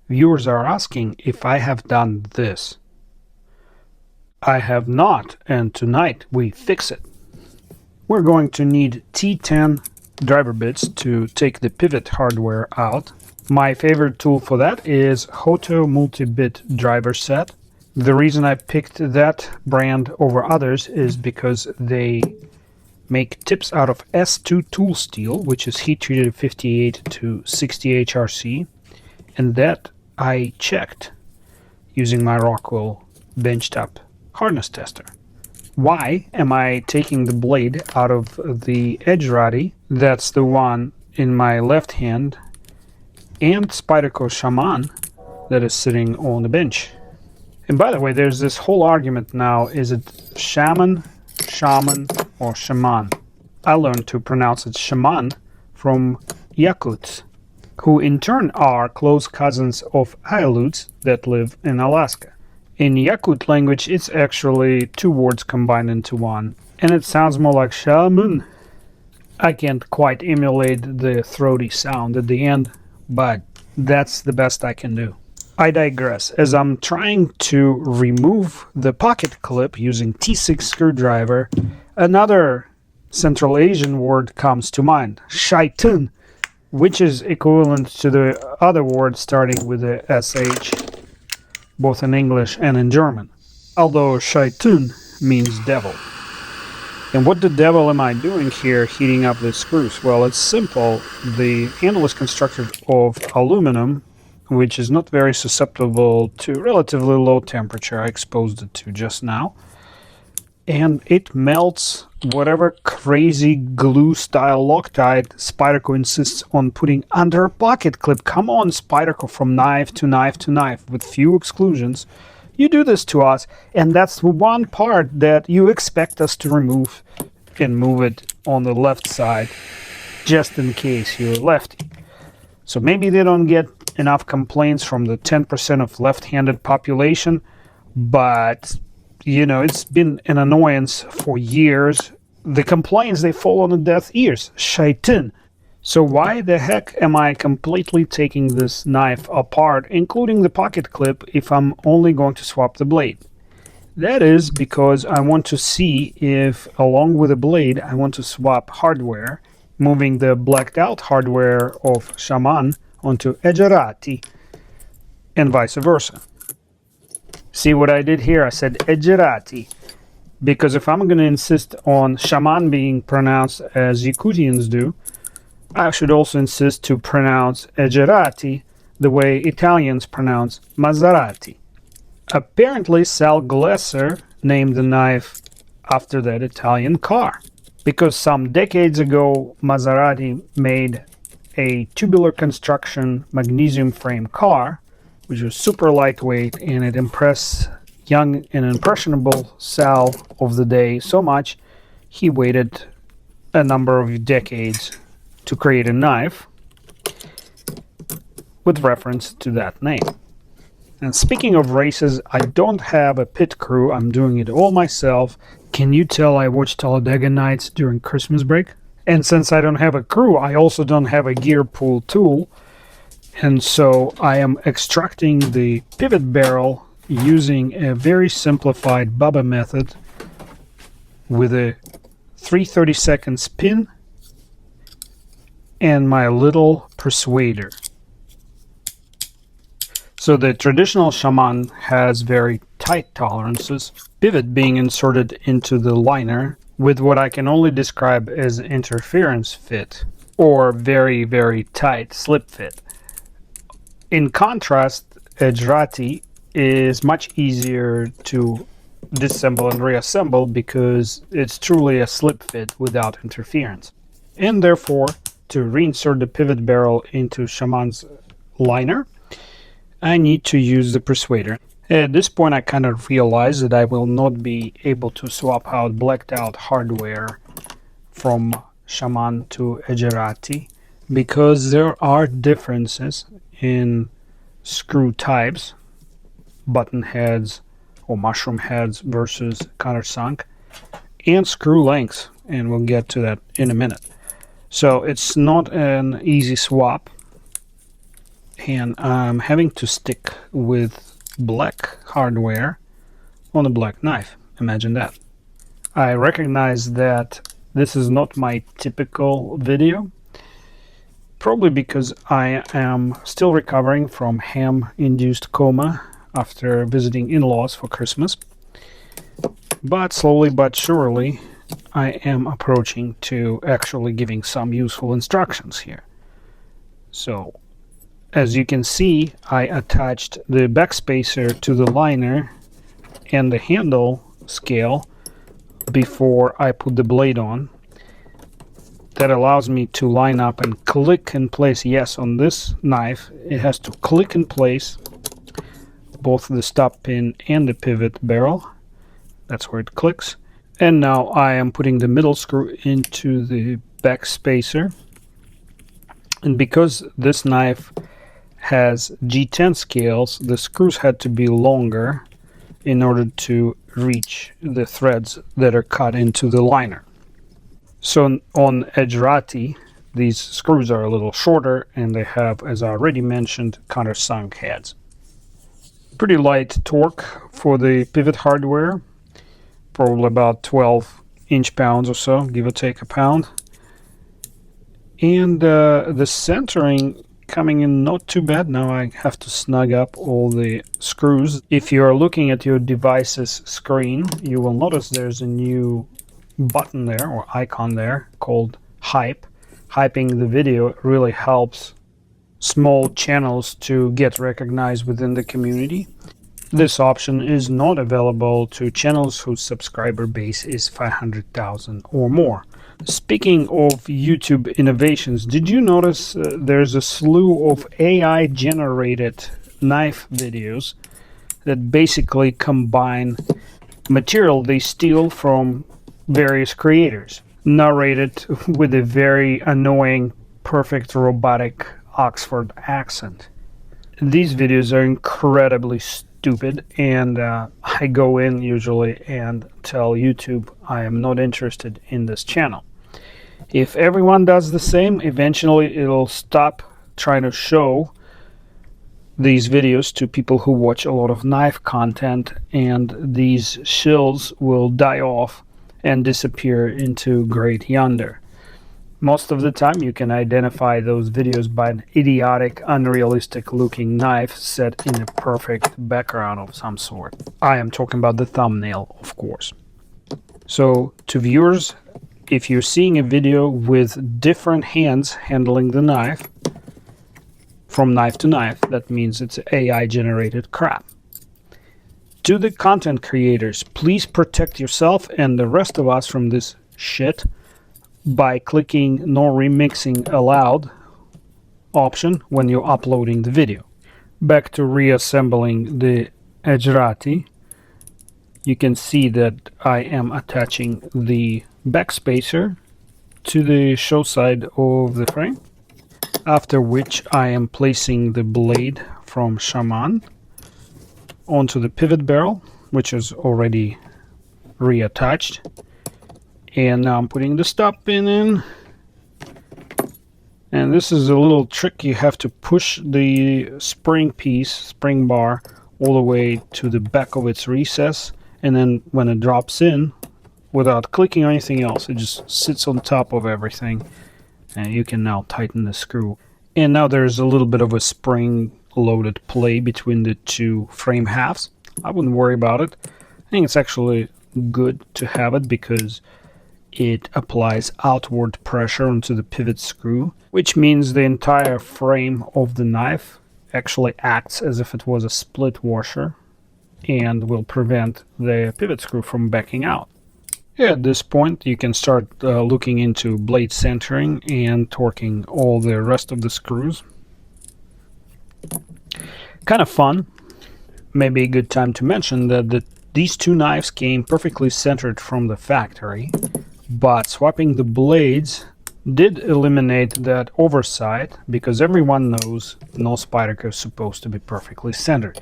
Viewers are asking if I have done this. I have not, and tonight we fix it. We're going to need T10 driver bits to take the pivot hardware out. My favorite tool for that is Hoto multi-bit driver set. The reason I picked that brand over others is because they make tips out of S2 tool steel, which is heat treated 58 to 60 HRC, and that I checked using my Rockwell benchtop hardness tester. Why am I taking the blade out of the Edg-e-ratti? That's the one in my left hand, and Spyderco Shaman that is sitting on the bench. And by the way, there's this whole argument now, is it Shaman, Shaman, or Shaman? I learned to pronounce it Shaman from Yakuts, who in turn are close cousins of Aleutians that live in Alaska. In Yakut language, it's actually two words combined into one, and it sounds more like shaman. I can't quite emulate the throaty sound at the end, but that's the best I can do. I digress. As I'm trying to remove the pocket clip using T6 screwdriver, another Central Asian word comes to mind, shaitan, which is equivalent to the other word starting with a SH, both in English and in German, although shaitan means devil. And what the devil am I doing here heating up the screws? Well, it's simple. The handle is constructed of aluminum, which is not very susceptible to relatively low temperature. I exposed it to just now. And it melts whatever crazy glue style Loctite Spyderco insists on putting under a pocket clip. Come on, Spyderco, from knife to knife to knife, with few exclusions. You do this to us, and that's the one part that you expect us to remove and move it on the left side, just in case you're lefty. So maybe they don't get enough complaints from the 10% of left-handed population, but you know, it's been an annoyance for years. The complaints, they fall on the deaf ears. Shaitan. So why the heck am I completely taking this knife apart, including the pocket clip, if I'm only going to swap the blade? That is because I want to see if, along with the blade, I want to swap hardware, moving the blacked out hardware of Shaman onto Edg-e-ratti, and vice versa. See what I did here? I said Edgerati, because if I'm going to insist on Shaman being pronounced as Yakutians do, I should also insist to pronounce Edgerati the way Italians pronounce Maserati. Apparently, Sal Glesser named the knife after that Italian car, because some decades ago Maserati made a tubular construction magnesium frame car, which was super lightweight, and it impressed young and impressionable Sal of the day so much, he waited a number of decades to create a knife with reference to that name. And speaking of races, I don't have a pit crew, I'm doing it all myself. Can you tell I watched Talladega Nights during Christmas break? And since I don't have a crew, I also don't have a gear pull tool. And so I am extracting the pivot barrel using a very simplified Baba method with a 3/32 pin and my little persuader. So the traditional Shaman has very tight tolerances, pivot being inserted into the liner with what I can only describe as interference fit or very, very tight slip fit. In contrast, Edg-e-ratti is much easier to disassemble and reassemble because it's truly a slip fit without interference. And therefore, to reinsert the pivot barrel into Shaman's liner, I need to use the persuader. At this point, I kind of realize that I will not be able to swap out blacked out hardware from Shaman to Edg-e-ratti because there are differences in screw types, button heads or mushroom heads versus countersunk, and screw lengths, and we'll get to that in a minute. So it's not an easy swap, and I'm having to stick with black hardware on a black knife. Imagine that. I recognize that this is not my typical video, probably because I am still recovering from ham-induced coma after visiting in-laws for Christmas. But slowly but surely, I am approaching to actually giving some useful instructions here. So, as you can see, I attached the backspacer to the liner and the handle scale before I put the blade on. That allows me to line up and click in place. Yes, on this knife, it has to click in place both the stop pin and the pivot barrel. That's where it clicks. And now I am putting the middle screw into the back spacer. And because this knife has G10 scales, the screws had to be longer in order to reach the threads that are cut into the liner. So on Edg-e-ratti, these screws are a little shorter and they have, as I already mentioned, countersunk heads. Pretty light torque for the pivot hardware, probably about 12 inch-pounds or so, give or take a pound. And the centering coming in not too bad. Now I have to snug up all the screws. If you are looking at your device's screen, you will notice there's a new button there, or icon there, called Hype. Hyping the video really helps small channels to get recognized within the community. This option is not available to channels whose subscriber base is 500,000 or more. Speaking of YouTube innovations, did you notice there's a slew of AI-generated knife videos that basically combine material they steal from various creators, narrated with a very annoying, perfect robotic Oxford accent. These videos are incredibly stupid, and I go in usually and tell YouTube I am not interested in this channel. If everyone does the same, eventually it'll stop trying to show these videos to people who watch a lot of knife content, and these shills will die off and disappear into great yonder. Most of the time you can identify those videos by an idiotic, unrealistic looking knife set in a perfect background of some sort. I am talking about the thumbnail, of course. So to viewers, if you're seeing a video with different hands handling the knife, from knife to knife, that means it's AI generated crap. To the content creators, please protect yourself and the rest of us from this shit by clicking No Remixing Allowed option when you're uploading the video. Back to reassembling the Edgerati, you can see that I am attaching the backspacer to the show side of the frame, after which I am placing the blade from Shaman onto the pivot barrel, which is already reattached. And now I'm putting the stop pin in. And this is a little trick. You have to push the spring piece, spring bar, all the way to the back of its recess. And then when it drops in, without clicking or anything else, it just sits on top of everything. And you can now tighten the screw. And now there's a little bit of a spring-loaded play between the two frame halves. I wouldn't worry about it. I think it's actually good to have it because it applies outward pressure onto the pivot screw, which means the entire frame of the knife actually acts as if it was a split washer and will prevent the pivot screw from backing out. At this point, you can start looking into blade centering and torquing all the rest of the screws. Kind of fun. Maybe a good time to mention that these two knives came perfectly centered from the factory, but swapping the blades did eliminate that oversight, because everyone knows no Spyderco is supposed to be perfectly centered.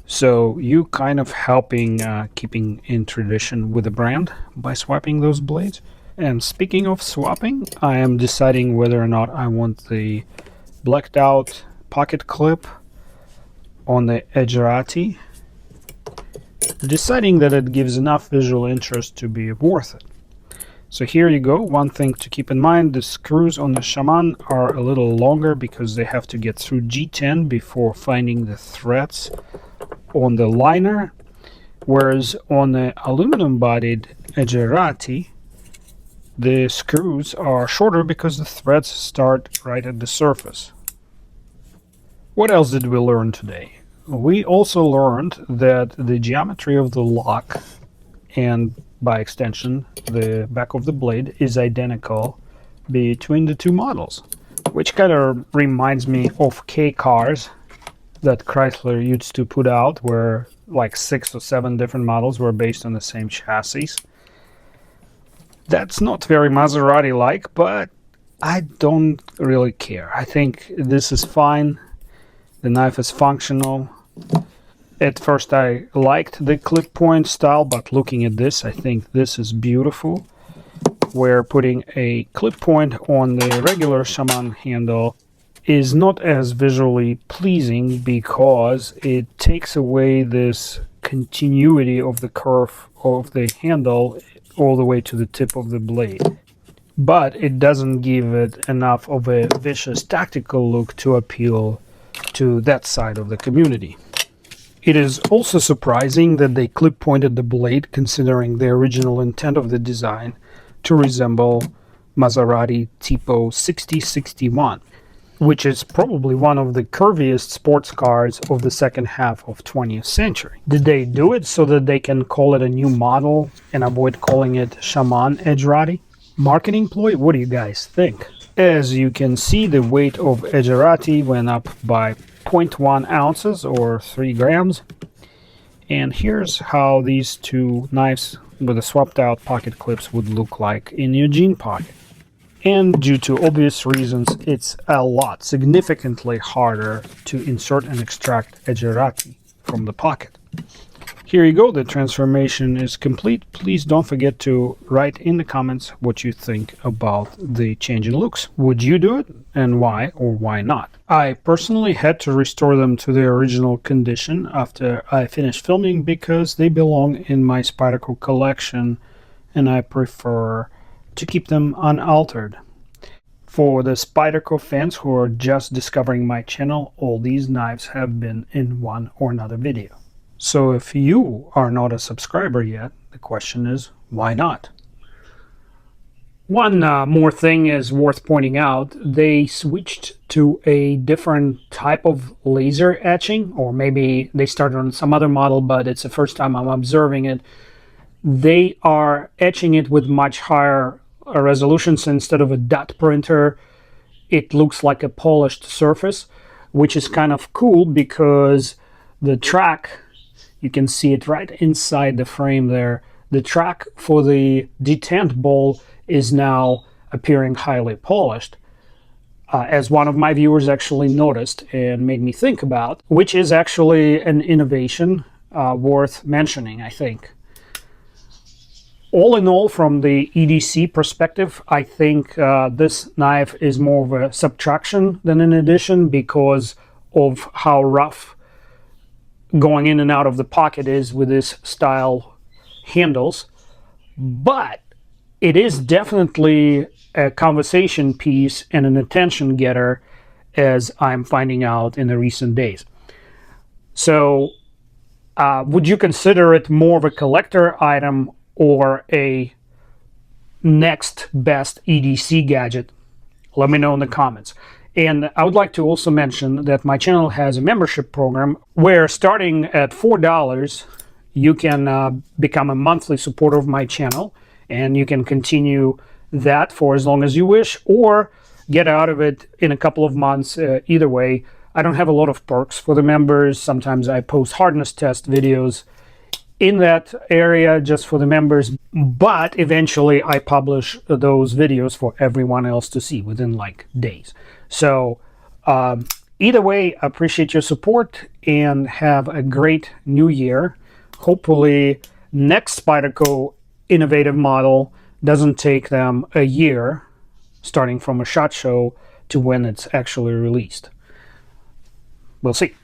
So you kind of helping keeping in tradition with the brand by swapping those blades. And speaking of swapping, I am deciding whether or not I want the blacked out pocket clip on the Edg-e-ratti, deciding that it gives enough visual interest to be worth it. So here you go. One thing to keep in mind, the screws on the Shaman are a little longer because they have to get through G10 before finding the threads on the liner, whereas on the aluminum-bodied Edg-e-ratti, the screws are shorter because the threads start right at the surface. What else did we learn today? We also learned that the geometry of the lock, and by extension the back of the blade, is identical between the two models, which kind of reminds me of K cars that Chrysler used to put out, where like 6 or 7 different models were based on the same chassis. That's not very Maserati-like, but I don't really care. I think this is fine. The knife is functional. At first I liked the clip point style, but looking at this, I think this is beautiful. Where putting a clip point on the regular Shaman handle is not as visually pleasing because it takes away this continuity of the curve of the handle all the way to the tip of the blade. But it doesn't give it enough of a vicious tactical look to appeal to that side of the community. It is also surprising that they clip pointed the blade, considering the original intent of the design to resemble Maserati Tipo 6061, which is probably one of the curviest sports cars of the second half of 20th century. Did they do it so that they can call it a new model and avoid calling it Shaman Edgerati? Marketing ploy? What do you guys think? As you can see, the weight of Edgerati went up by 0.1 ounces or 3 grams. And here's how these two knives with the swapped out pocket clips would look like in your jean pocket. And due to obvious reasons, it's a lot, significantly harder to insert and extract Edgerati from the pocket. Here you go, the transformation is complete. Please don't forget to write in the comments what you think about the change in looks. Would you do it, and why or why not? I personally had to restore them to their original condition after I finished filming because they belong in my Spyderco collection and I prefer to keep them unaltered. For the Spyderco fans who are just discovering my channel, all these knives have been in one or another video. So if you are not a subscriber yet, the question is, why not? One more thing is worth pointing out. They switched to a different type of laser etching, or maybe they started on some other model, but it's the first time I'm observing it. They are etching it with much higher resolution, so instead of a dot printer, it looks like a polished surface, which is kind of cool because the track, you can see it right inside the frame there. The track for the detent ball is now appearing highly polished, as one of my viewers actually noticed and made me think about, which is actually an innovation worth mentioning, I think. All in all, from the EDC perspective, I think this knife is more of a subtraction than an addition because of how rough going in and out of the pocket is with this style handles. But it is definitely a conversation piece and an attention getter, as I'm finding out in the recent days. So would you consider it more of a collector item or a next best EDC gadget? Let me know in the comments. And I would like to also mention that my channel has a membership program where, starting at $4, you can become a monthly supporter of my channel, and you can continue that for as long as you wish, or get out of it in a couple of months. Either way, I don't have a lot of perks for the members. Sometimes I post hardness test videos in that area just for the members, but eventually I publish those videos for everyone else to see within like days. So either way, I appreciate your support and have a great new year. Hopefully next Spyderco innovative model doesn't take them a year starting from a SHOT Show to when it's actually released. We'll see.